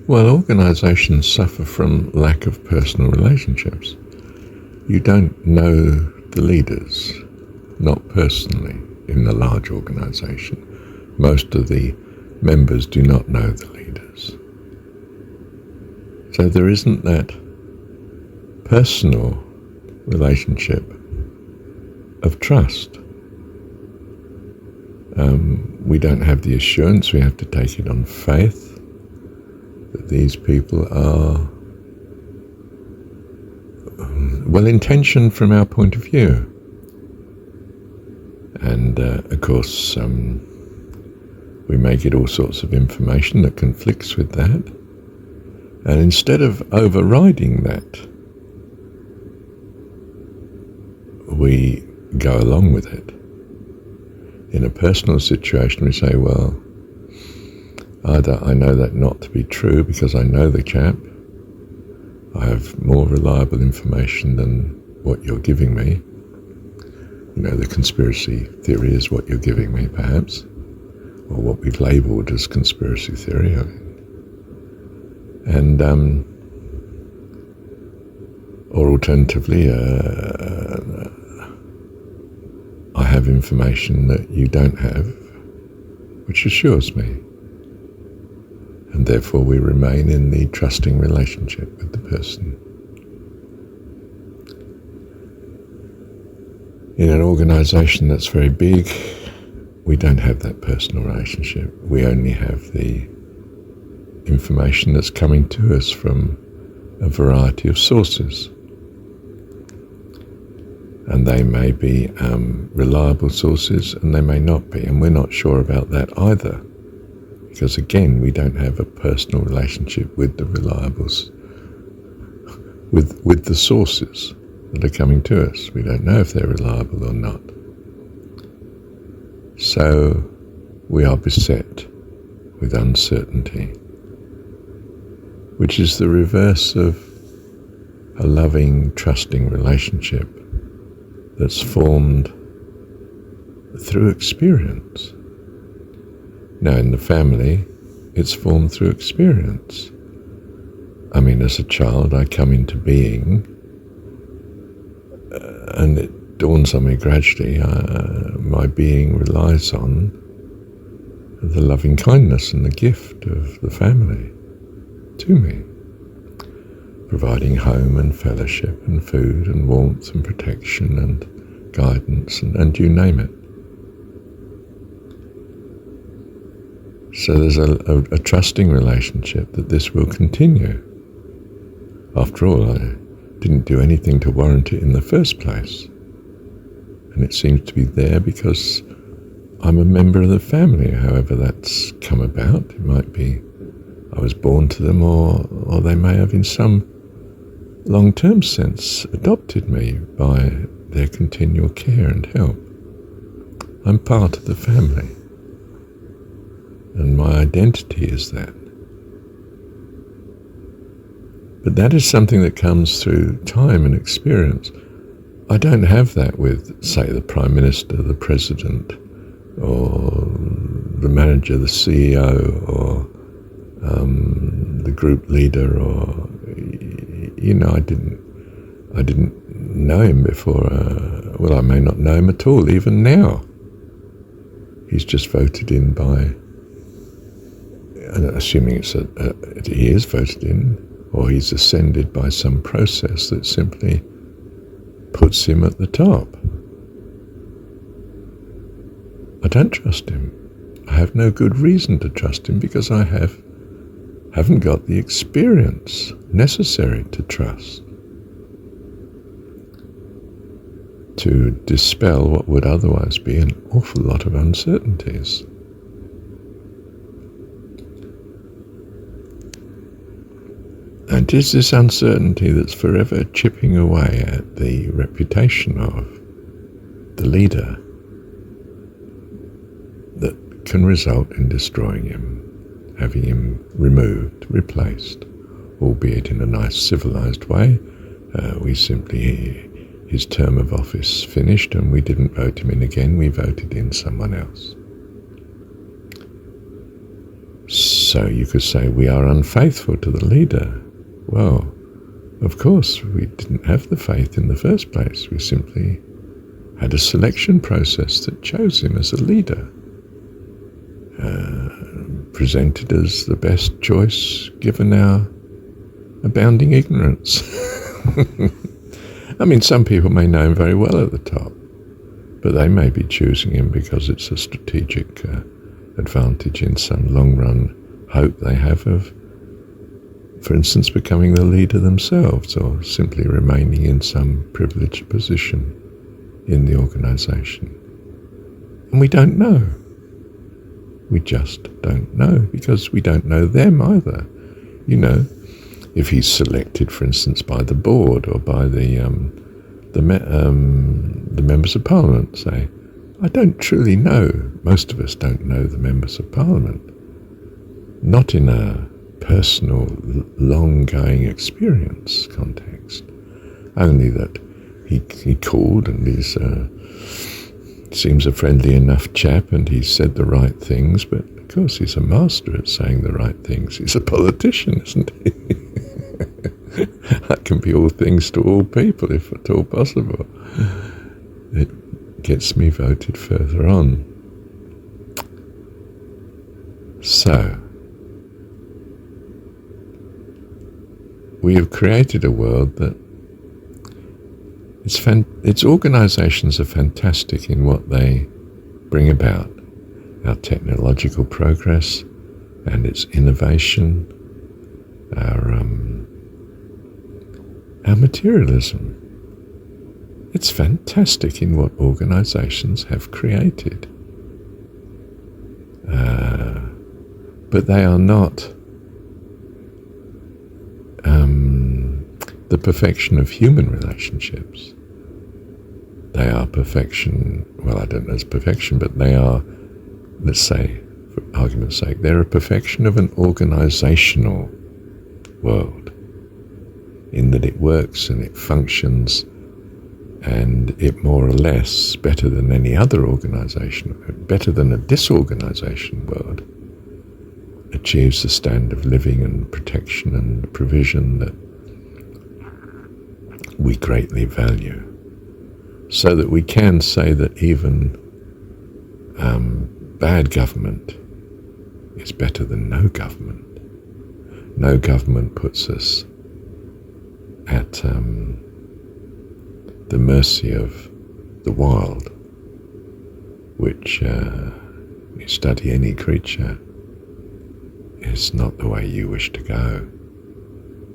Well, organisations suffer from lack of personal relationships. You don't know the leaders, not personally, in the large organisation. Most of the members do not know the leaders. So there isn't that personal relationship of trust. We don't have the assurance, we have to take it on faith, that these people are well-intentioned from our point of view. And of course, we may get all sorts of information that conflicts with that. And instead of overriding that, we go along with it. In a personal situation, we say, well, either I know that not to be true because I know the chap, I have more reliable information than what you're giving me. You know, the conspiracy theory is what you're giving me, perhaps, or what we've labelled as conspiracy theory. And, or alternatively, I have information that you don't have, which assures me. And therefore we remain in the trusting relationship with the person. In an organisation that's very big, we don't have that personal relationship. We only have the information that's coming to us from a variety of sources. And they may be reliable sources and they may not be, and we're not sure about that either. Because again, we don't have a personal relationship with the reliables, with the sources that are coming to us. We don't know if they're reliable or not. So we are beset with uncertainty, which is the reverse of a loving, trusting relationship that's formed through experience. Now, in the family, it's formed through experience. I mean, as a child, I come into being, and it dawns on me gradually, my being relies on the loving kindness and the gift of the family to me, providing home and fellowship and food and warmth and protection and guidance and you name it. So there's a trusting relationship that this will continue. After all, I didn't do anything to warrant it in the first place. And it seems to be there because I'm a member of the family, however that's come about. It might be I was born to them, or they may have in some long-term sense adopted me by their continual care and help. I'm part of the family. And my identity is that. But that is something that comes through time and experience. I don't have that with, say, the Prime Minister, the President, or the manager, the CEO, or the group leader, or, you know, I didn't know him before. Well, I may not know him at all, even now. He's just voted in by, assuming he is voted in, or he's ascended by some process that simply puts him at the top. I don't trust him. I have no good reason to trust him because I haven't got the experience necessary to trust, to dispel what would otherwise be an awful lot of uncertainties. And it is this uncertainty that's forever chipping away at the reputation of the leader that can result in destroying him, having him removed, replaced, albeit in a nice civilized way. We simply, his term of office finished and we didn't vote him in again, we voted in someone else. So you could say we are unfaithful to the leader. Well, of course, we didn't have the faith in the first place. We simply had a selection process that chose him as a leader, presented as the best choice given our abounding ignorance. I mean, some people may know him very well at the top, but they may be choosing him because it's a strategic advantage in some long-run hope they have of, for instance, becoming the leader themselves, or simply remaining in some privileged position in the organization. And we don't know. We just don't know, because we don't know them either. You know, if he's selected, for instance, by the board or by the members of parliament, say, I don't truly know. Most of us don't know the members of parliament. Not in a personal, long-going experience context. Only that he called, and he's seems a friendly enough chap, and he said the right things, but of course he's a master at saying the right things. He's a politician, isn't he? That can be all things to all people, if at all possible. It gets me voted further on. So, we have created a world that its organizations are fantastic in what they bring about. Our technological progress and its innovation, our materialism. It's fantastic in what organizations have created. But they are not the perfection of human relationships. They are perfection, well, I don't know if it's perfection, but they are, let's say, for argument's sake, they're a perfection of an organizational world, in that it works and it functions, and it more or less, better than any other organization, better than a disorganization world, achieves the standard of living and protection and provision that we greatly value. So that we can say that even bad government is better than no government. No government puts us at the mercy of the wild, which, you study any creature, is not the way you wish to go.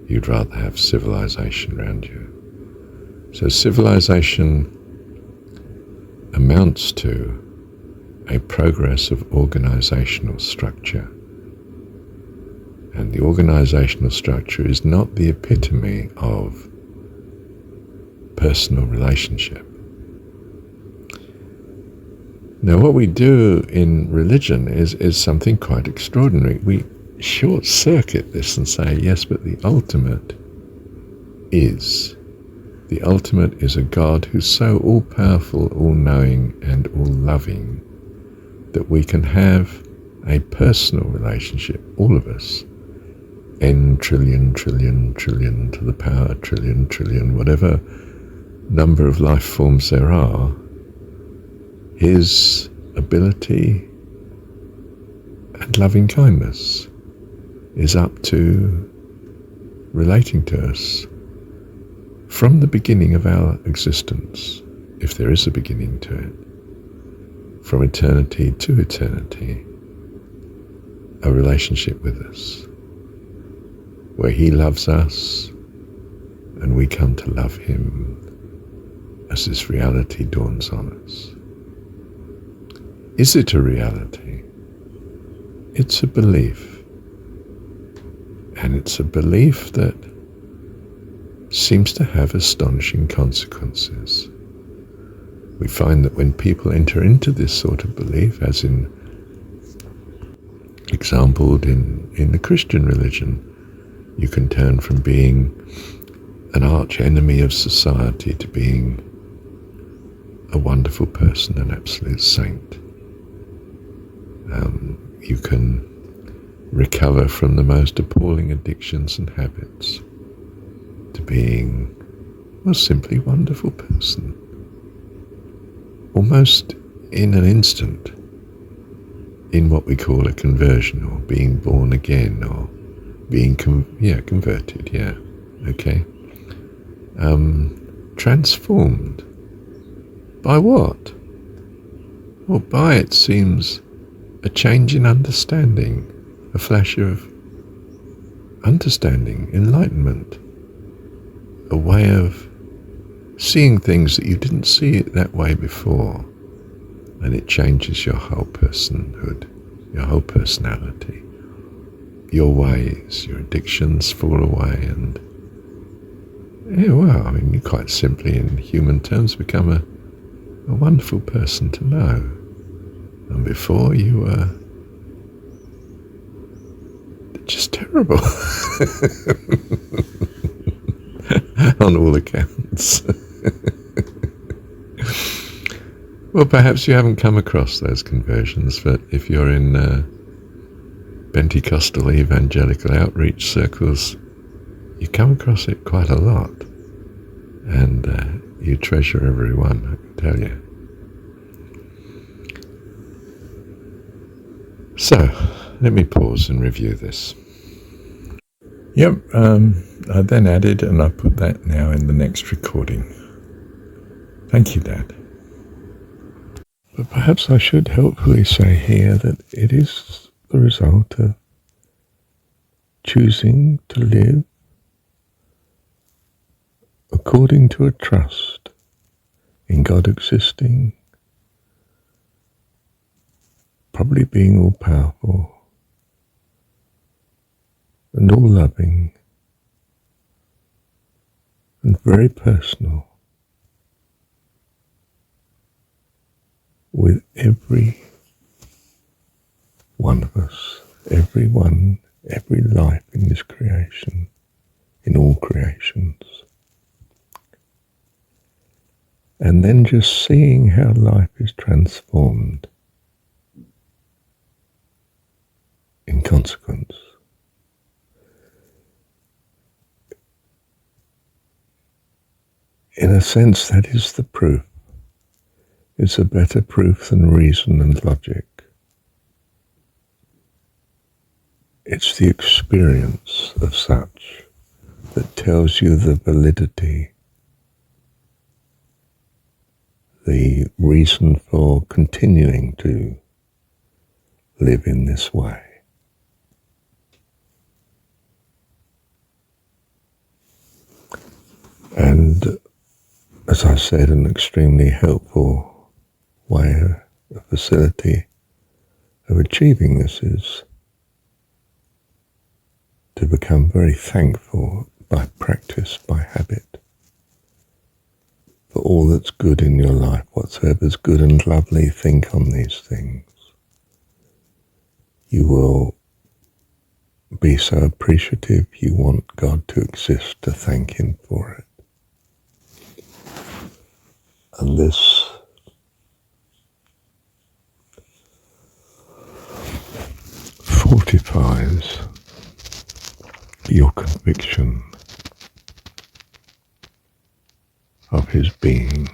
You'd rather have civilization around you. So civilization amounts to a progress of organizational structure. And the organizational structure is not the epitome of personal relationship. Now, what we do in religion is something quite extraordinary. We short-circuit this and say, yes, but the ultimate is a God who's so all-powerful, all-knowing, and all-loving that we can have a personal relationship, all of us, n trillion, trillion, trillion to the power trillion, trillion, whatever number of life forms there are. His ability and loving kindness is up to relating to us from the beginning of our existence, if there is a beginning to it, from eternity to eternity, a relationship with us, where he loves us and we come to love him as this reality dawns on us. Is it a reality? It's a belief. And it's a belief that seems to have astonishing consequences. We find that when people enter into this sort of belief, as in exampled in the Christian religion, you can turn from being an arch enemy of society to being a wonderful person, an absolute saint. You can recover from the most appalling addictions and habits to being a simply wonderful person. Almost in an instant, in what we call a conversion, or being born again, or being converted, okay. Transformed. By what? Well, by, it seems, a change in understanding, a flash of understanding, enlightenment, a way of seeing things that you didn't see it that way before, and it changes your whole personhood, your whole personality, your ways, your addictions fall away, and you quite simply, in human terms, become a wonderful person to know. And before, you were just terrible on all accounts. Well, perhaps you haven't come across those conversions, but if you're in Pentecostal evangelical outreach circles, you come across it quite a lot, and you treasure every one, I can tell you. So, let me pause and review this. Yep, I then added, and I put that now in the next recording. Thank you, Dad. But perhaps I should helpfully say here that it is the result of choosing to live according to a trust in God existing, probably being all powerful and all loving and very personal with every one of us, everyone, every life in this creation, in all creations. And then just seeing how life is transformed in consequence. In a sense, that is the proof. It's a better proof than reason and logic. It's the experience of such that tells you the validity, the reason for continuing to live in this way. And as I said, an extremely helpful way, a facility of achieving this is to become very thankful by practice, by habit, for all that's good in your life. Whatsoever's good and lovely, think on these things. You will be so appreciative, you want God to exist to thank Him for it. And this fortifies your conviction of His being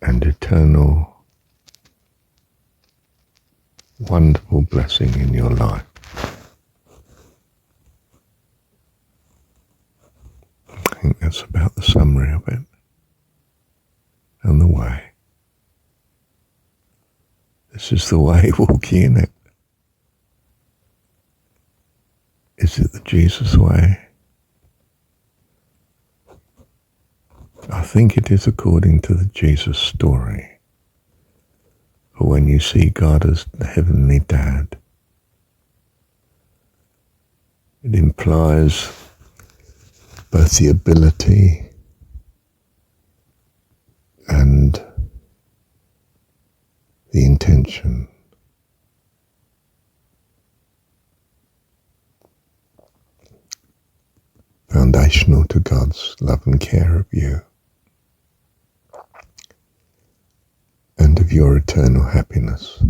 and eternal, wonderful blessing in your life. I think that's about the summary of it and the way. This is the way, walking in it. Is it the Jesus way? I think it is according to the Jesus story. For when you see God as the Heavenly Dad, it implies both the ability and the intention. Foundational to God's love and care of you and of your eternal happiness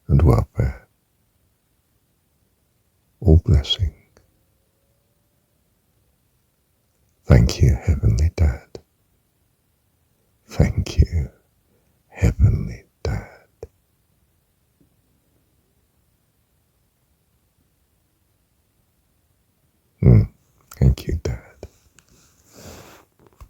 and welfare. All blessing. Thank you, Heavenly Dad. Thank you.